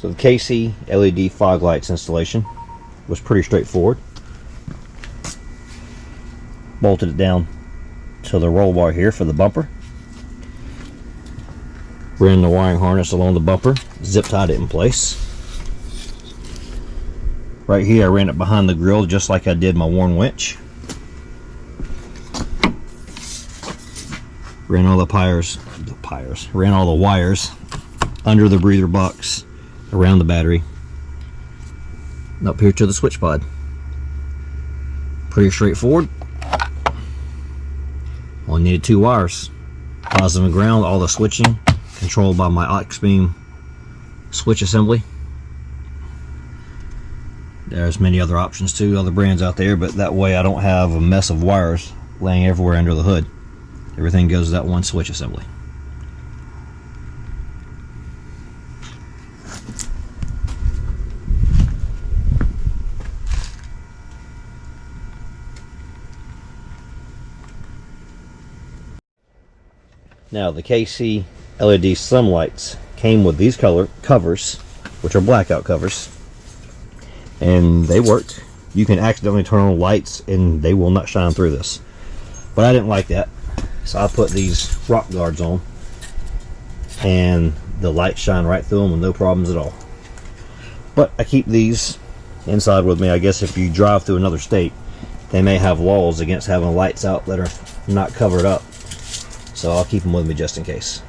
So the KC LED fog lights installation was pretty straightforward. Bolted it down to the roll bar here for the bumper. Ran the wiring harness along the bumper, zip tied it in place. Right here I ran it behind the grill just like I did my Warn winch. Ran all ran all the wires under the breather box, around the battery, and up here to the switch pod. Pretty straightforward. Only needed 2 wires, positive and ground. All the switching controlled by my Auxbeam switch assembly. There's many other options too, other brands out there, but that way I don't have a mess of wires laying everywhere under the hood. Everything goes to that one switch assembly. Now the KC LED Slimlites came with these color covers, which are blackout covers, and they worked. You can accidentally turn on lights and they will not shine through this, but I didn't like that, so I put these rock guards on and the lights shine right through them with no problems at all. But I keep these inside with me. I guess if you drive through another state, they may have laws against having lights out that are not covered up, so I'll keep them with me just in case.